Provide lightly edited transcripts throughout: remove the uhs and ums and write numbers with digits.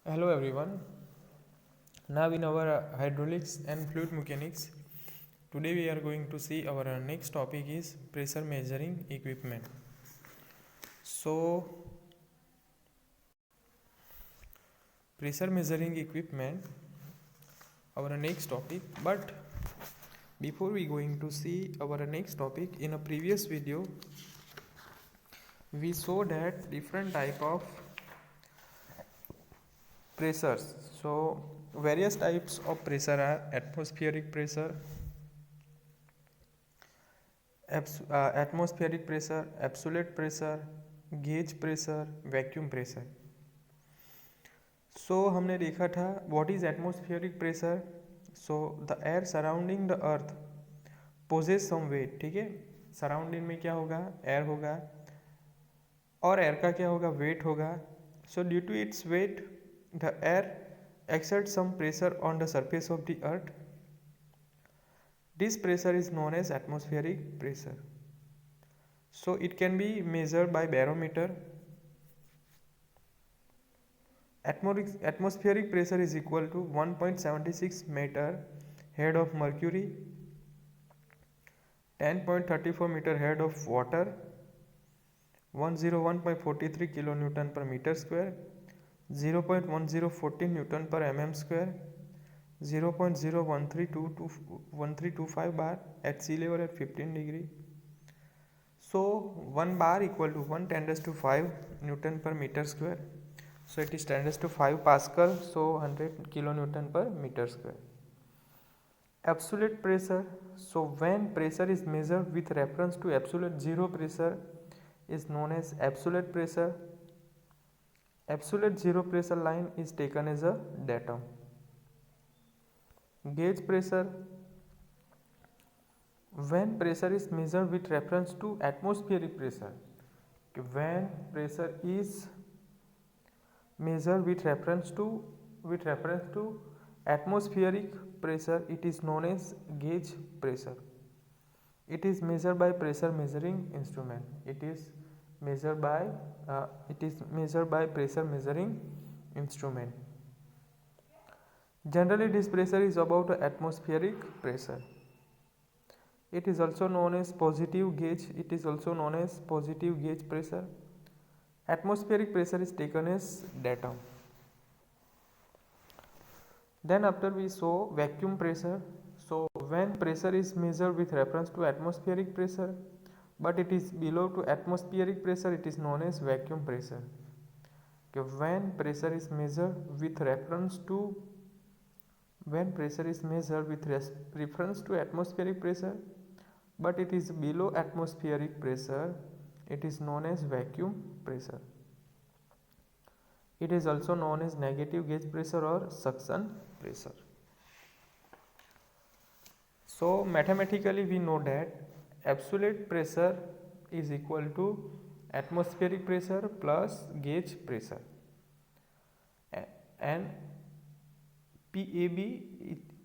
Hello everyone. Now in our hydraulics and fluid mechanics, today we are going to see our next topic is pressure measuring equipment. So pressure measuring equipment our next topic, but before we going to see our next topic, in a previous video we saw that different type of pressures. So various types of pressure are atmospheric pressure, atmospheric pressure, absolute pressure, gauge pressure, vacuum pressure. So हमने देखा था what is atmospheric pressure. So the air surrounding the earth possesses some weight. ठीक है, surrounding में क्या होगा, air होगा और एयर का क्या होगा, वेट होगा. So due to its weight the air exerts some pressure on the surface of the earth. This pressure is known as atmospheric pressure. So it can be measured by barometer. Atmospheric pressure is equal to 1.76 meter head of mercury, 10.34 meter head of water, 101.43 kilonewton per meter square, 0.1014 Newton per mm square, 0.01325 bar at sea level at 15 degree. So 1 bar equal to 1 10 to 5 Newton per meter square. So it is 10 to 5 Pascal. So 100 kilonewton per meter square. Absolute pressure. So when pressure is measured with reference to absolute zero pressure is known as absolute pressure. Absolute zero pressure line is taken as a datum. Gauge pressure. When pressure is measured with reference to atmospheric pressure. When pressure is measured with reference to atmospheric pressure, it is known as gauge pressure. It is measured by pressure measuring instrument. It is measured by pressure measuring instrument. Generally this pressure is about atmospheric pressure. It is also known as positive gauge. It is also known as positive gauge pressure. Atmospheric pressure is taken as datum. Then after we saw vacuum pressure. So when pressure is measured with reference to atmospheric pressure but it is below to atmospheric pressure, it is known as vacuum pressure. When pressure is measured with reference to atmospheric pressure but it is below atmospheric pressure, it is known as vacuum pressure. It is also known as negative gauge pressure or suction pressure. So mathematically we know that absolute pressure is equal to atmospheric pressure plus gauge pressure, and PAB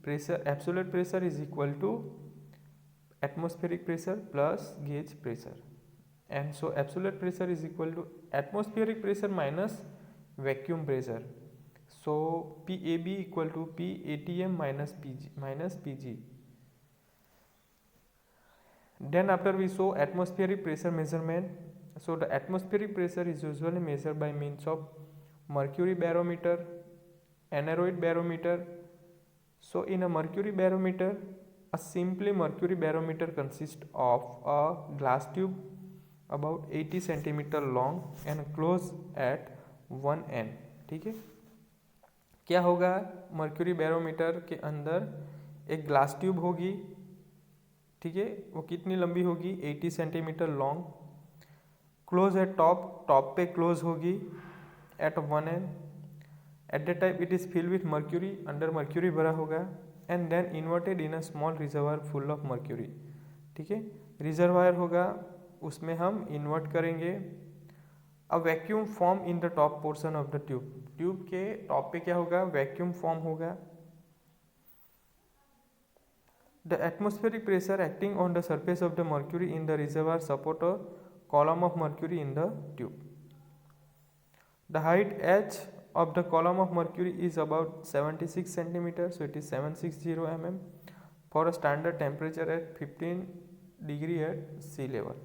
pressure, absolute pressure is equal to atmospheric pressure plus gauge pressure, and so absolute pressure is equal to atmospheric pressure minus vacuum pressure. So PAB equal to PATM minus PG. Then after we saw atmospheric pressure measurement. So the atmospheric pressure is usually measured by means of mercury barometer, aneroid barometer. So in a mercury barometer, a simply mercury barometer consists of a glass tube about 80 centimeter long and closed at one end. ठीक है, क्या होगा, mercury barometer के अंदर एक glass tube होगी. ठीक है, वो कितनी लंबी होगी, 80 सेंटीमीटर लॉन्ग, क्लोज है टॉप पे क्लोज होगी at one end. At the time it is fill with mercury, अंडर मर्क्यूरी भरा होगा, and then inverted in a small reservoir full of mercury. ठीक है, रिजर्वायर होगा, उसमें हम इन्वर्ट करेंगे. A vacuum form in the top portion of the tube. Tube के टॉप पे क्या होगा, वैक्यूम फॉर्म होगा. The atmospheric pressure acting on the surface of the mercury in the reservoir support a column of mercury in the tube. The height h of the column of mercury is about 76 centimeters, so it is 760 mm for a standard temperature at 15 degree at sea level.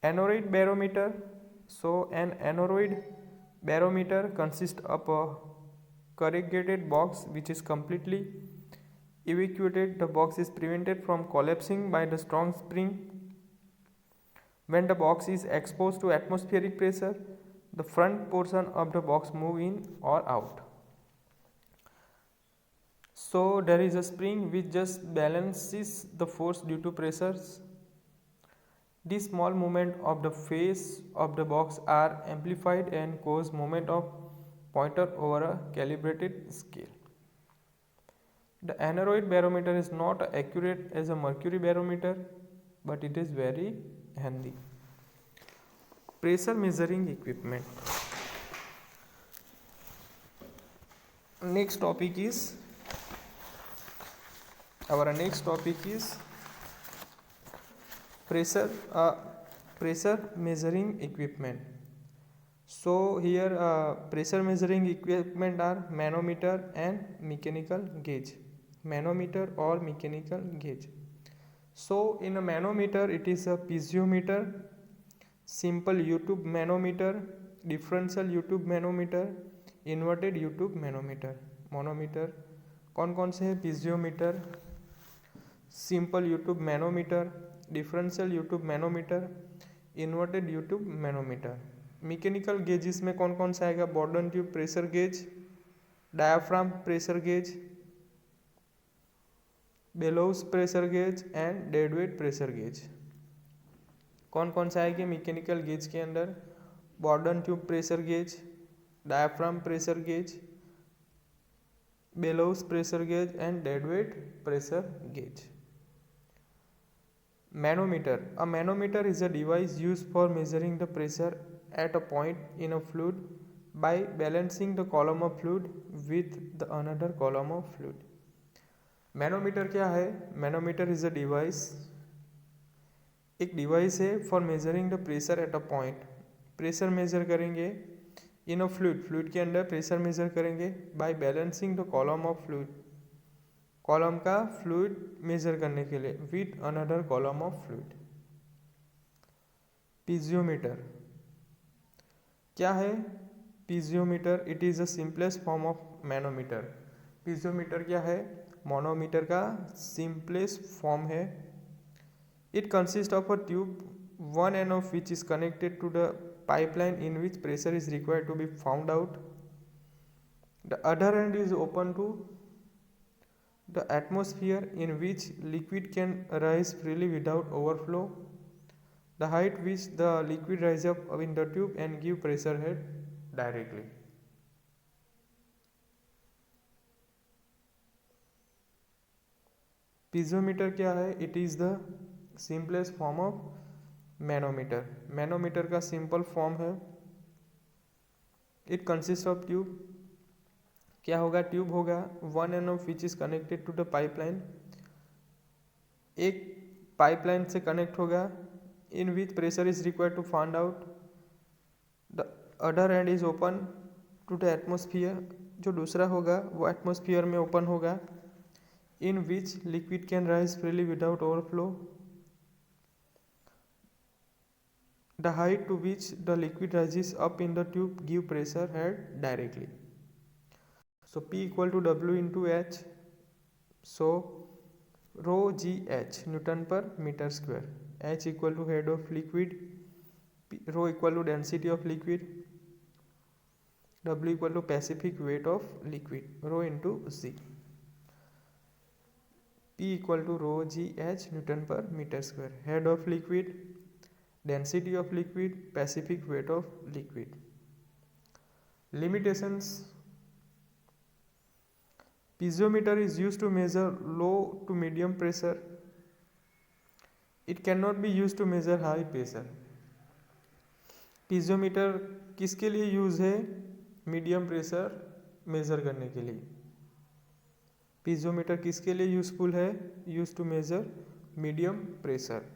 Aneroid barometer. So an aneroid barometer consists of a corrugated box which is completely evacuated. The box is prevented from collapsing by the strong spring. When the box is exposed to atmospheric pressure, the front portion of the box move in or out. So there is a spring which just balances the force due to pressures. This small movement of the face of the box are amplified and cause movement of pointer over a calibrated scale. The aneroid barometer is not accurate as a mercury barometer, but it is very handy. Pressure measuring equipment. Our next topic is pressure measuring equipment. So here pressure measuring equipment are manometer and mechanical gauge. Manometer or mechanical gauge. So in a manometer it is a piezometer, simple U-tube manometer, differential U-tube manometer, inverted U-tube manometer. Manometer कौन कौन से है? Piezometer, simple U-tube manometer, differential U-tube manometer, inverted U-tube manometer. Mechanical gauges में कौन कौन सा आएगा? Bourdon tube pressure gauge, diaphragm pressure gauge, bellows pressure gauge and deadweight pressure gauge. कौन कौन सा आएगी मैकेनिकल गेज के अंदर? Bourdon tube pressure gauge, diaphragm pressure gauge, bellows pressure gauge and deadweight pressure gauge. Manometer. A manometer is a device used for measuring the pressure at a point in a fluid by balancing the column of fluid with the another column of fluid. Manometer क्या है? Manometer is a device, एक device है for measuring the pressure at a point. Pressure measure करेंगे in a fluid, fluid के अंदर pressure measure करेंगे by balancing the column of fluid, column का fluid measure करने के लिए with another column of fluid. Piezometer क्या है? Piezometer it is a simplest form of manometer. Piezometer क्या है? मोनोमीटर का सिंपलेस्ट फॉर्म है. It consist of a tube, one end of which is connected to the pipeline in which pressure is required to be found out. The other end is open to the atmosphere in which liquid can rise freely without overflow. The height which the liquid rises up in the tube and give pressure head directly. Piezometer क्या है? It is the simplest form of manometer. Manometer का simple form है. It consist of tube. क्या होगा? Tube होगा. One end of which is connected to the pipeline, एक pipeline से connect होगा. In which pressure is required to find out. The other end is open to the atmosphere. जो दूसरा होगा वो एटमोस्फियर में ओपन होगा. In which liquid can rise freely without overflow. The height to which the liquid rises up in the tube give pressure head directly. So P equal to W into H. So rho g H Newton per meter square. H equal to head of liquid. Rho equal to density of liquid. W equal to specific weight of liquid. Rho into Z. P equal to rho g H Newton per meter square. Head of liquid, density of liquid, specific weight of liquid. Limitations. Piezometer is used to measure low to medium pressure. It cannot be used to measure high pressure. पीजियोमीटर किसके लिए use है? Medium pressure measure करने के लिए. पीजियोमीटर किसके लिए useful है? Use to measure medium pressure.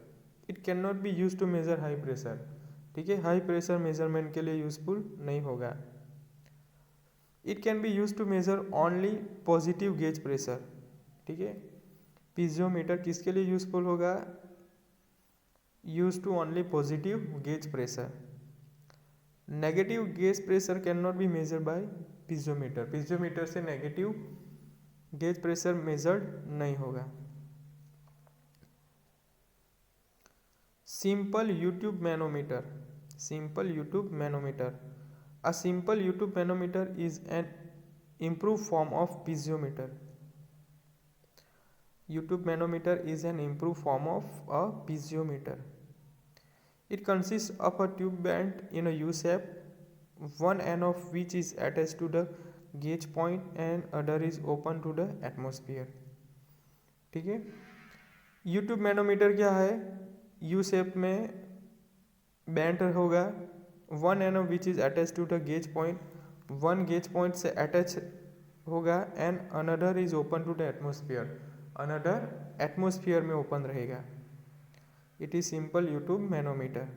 It cannot be used to measure high pressure. ठीक है, हाई प्रेशर मेजरमेंट के लिए यूजफुल नहीं होगा। It can be use to measure only positive gauge pressure, ठीक है। पीजियोमीटर किसके लिए यूजफुल होगा? Use to only positive gauge pressure. Negative gauge pressure can not be measure by piezometer, piezometer से नेगेटिव गेज प्रेशर मेजर्ड नहीं होगा। Simple U tube manometer, simple U tube manometer, a simple U tube manometer is an improved form of piezometer. YouTube manometer is an improved form of a piezometer. It consists of a tube bent in a U-shape, one end of which is attached to the gauge point and other is open to the atmosphere. ठीक है, YouTube manometer क्या है? U shape में bent होगा, one end of which is attach to the gauge point, one gauge point से attach होगा and another is open to the atmosphere, another atmosphere में open रहेगा। It is simple U tube manometer.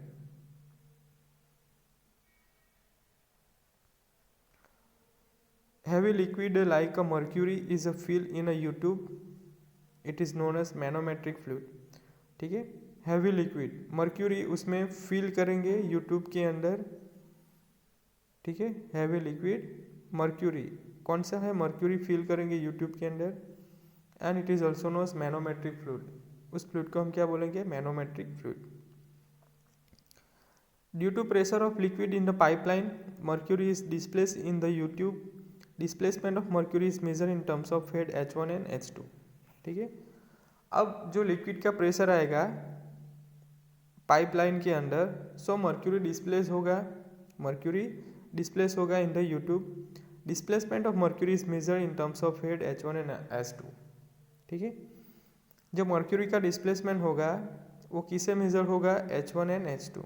Heavy liquid like a mercury is a fill in a U-tube. It is known as manometric fluid. ठीक है, heavy liquid mercury उसमें fill करेंगे U tube के अंदर, ठीक है। हैवी लिक्विड मर्क्यूरी कौन सा है? मर्क्यूरी फिल करेंगे यूट्यूब के अंदर and it is also known as manometric fluid. उस फ्लूइड को हम क्या बोलेंगे? Manometric fluid. Due to pressure of liquid in the pipeline, mercury is displace in the U tube. Displacement of mercury is measure in terms of head H1 and H2। ठीक है, अब जो liquid का प्रेशर आएगा पाइपलाइन के अंदर, so mercury displace होगा, mercury displace होगा in the U tube. Displacement of mercury is measure in terms of head H1 and H2। ठीक है, जब मर्क्यूरी का डिस्प्लेसमेंट होगा वो किसे मेजर होगा? H1 and H2।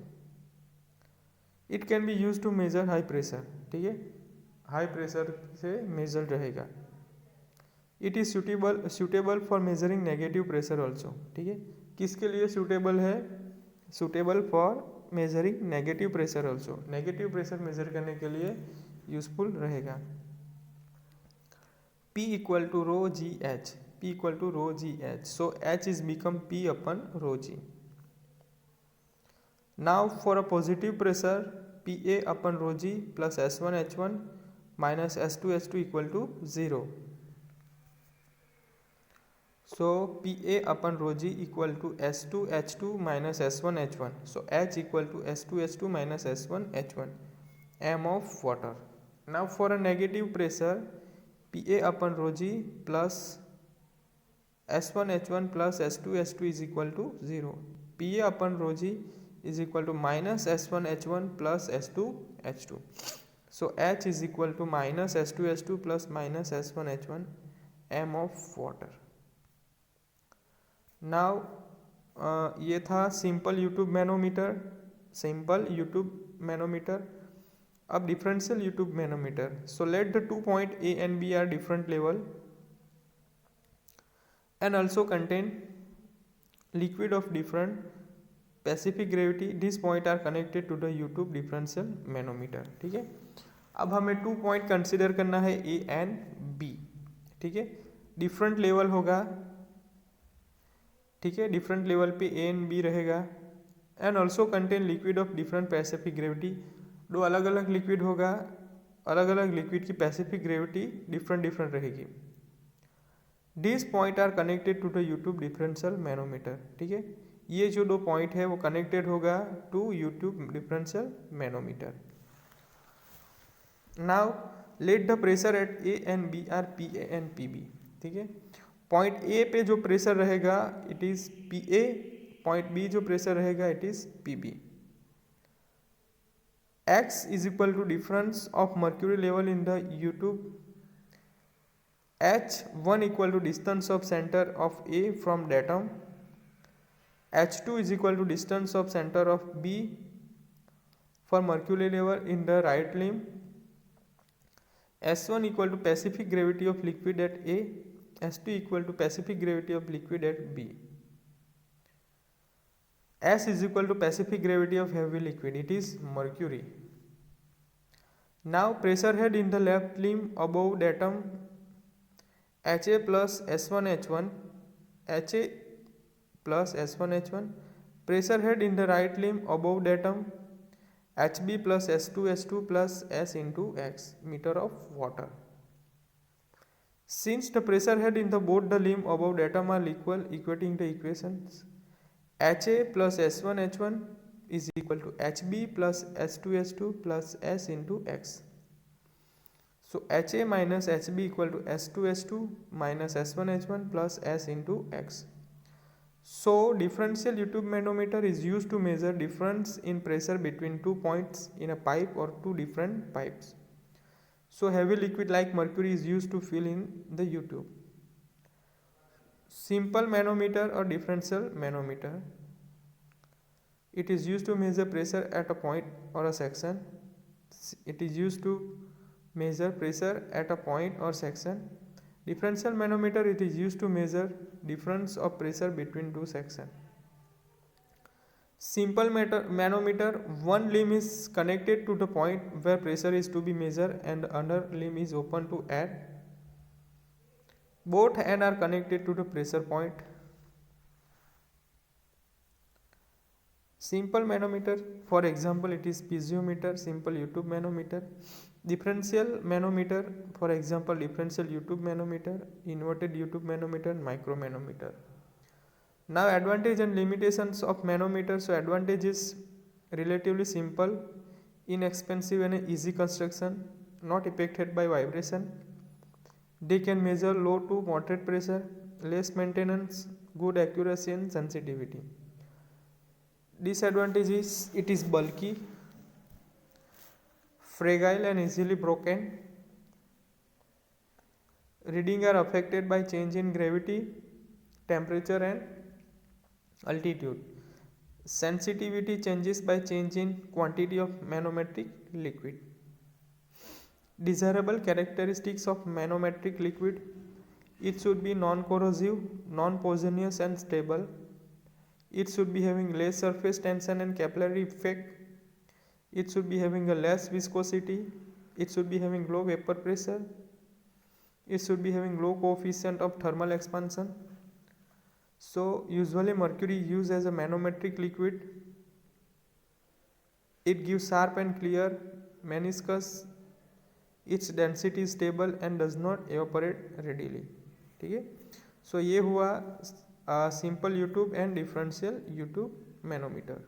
It can be use to measure high pressure, ठीक है, हाई प्रेशर से मेजर रहेगा। It is suitable for measuring negative pressure also. ठीक है, किसके लिए सुटेबल है? Suitable for measuring negative pressure also, negative pressure measure करने के लिए यूजफुल रहेगा। P equal to rho g h, P equal to rho g h, so H is become P upon rho g. Now for a positive pressure PA upon rho g plus S1 H1 minus S2 H2 equal to 0। So PA upon rho g equal to S2 H2 minus S1 H1. So H equal to S2 H2 minus S1 H1, m of water. Now for a negative pressure, PA upon rho g plus S1 H1 plus S2 H2 is equal to 0. PA upon rho g is equal to minus S1 H1 plus S2 H2. So H is equal to minus S2 H2 plus minus S1 H1, m of water. Now ये था simple U tube manometer, simple U tube manometer. अब differential U tube manometer. So let the 2 point A and B are different level and also contain liquid of different specific gravity. This point are connected to the U tube differential manometer. ठीक है, अब हमें 2 point consider करना है A and B। ठीक है, different level होगा, ठीक है, डिफरेंट लेवल पे A एंड B रहेगा and also contain liquid of different specific gravity. दो अलग अलग लिक्विड होगा, अलग अलग लिक्विड की स्पेसिफिक ग्रेविटी डिफरेंट डिफरेंट रहेगी। This point are connected to the U tube differential manometer. ठीक है, ये जो 2 पॉइंट है वो कनेक्टेड होगा to U tube differential manometer. Now let the pressure at A and B are PA and PB। ठीक है, पॉइंट A पे जो प्रेशर रहेगा it is PA, point B जो प्रेशर रहेगा it is PB। X is equal to difference of mercury level in the U tube. H1 equal to distance of centre of A from datum. H2 is equal to distance of centre of B for mercury level in the right limb. S1 equal to specific gravity of liquid at A, S2 equal to specific gravity of liquid at B. S is equal to specific gravity of heavy liquid, it is mercury. Now pressure head in the left limb above datum HA plus S1H1, HA plus S1H1. Pressure head in the right limb above datum HB plus S2H2 plus S into X meter of water. Since the pressure head in the both the limb above datum are equal, equating the equations, HA plus S1H1 is equal to HB plus S2H2 plus S into X. So HA minus HB equal to S2H2 minus S1H1 plus S into X. So differential U-tube manometer is used to measure difference in pressure between 2 points in a pipe or 2 different pipes. So heavy liquid like mercury is used to fill in the U-tube. Simple manometer or differential manometer. It is used to measure pressure at a point or a section. It is used to measure pressure at a point or section. Differential manometer, it is used to measure difference of pressure between two sections. Simple manometer, one limb is connected to the point where pressure is to be measured and the other limb is open to add. Both ends are connected to the pressure point. Simple manometer, for example, it is piezometer, simple U-tube manometer. Differential manometer, for example, differential U-tube manometer, inverted U-tube manometer, micromanometer. Now advantage and limitations of manometer. So advantage is relatively simple, inexpensive and easy construction, not affected by vibration. They can measure low to moderate pressure, less maintenance, good accuracy and sensitivity. Disadvantage is it is bulky, fragile and easily broken. Reading are affected by change in gravity, temperature and altitude. Sensitivity changes by change in quantity of manometric liquid. Desirable characteristics of manometric liquid: it should be non-corrosive, non-poisonous and stable. It should be having less surface tension and capillary effect. It should be having a less viscosity. It should be having low vapor pressure. It should be having low coefficient of thermal expansion. So usually mercury is used as a manometric liquid. It gives sharp and clear meniscus. Its density is stable and does not evaporate readily. ठीक है. So ये हुआ simple YouTube and differential U tube manometer.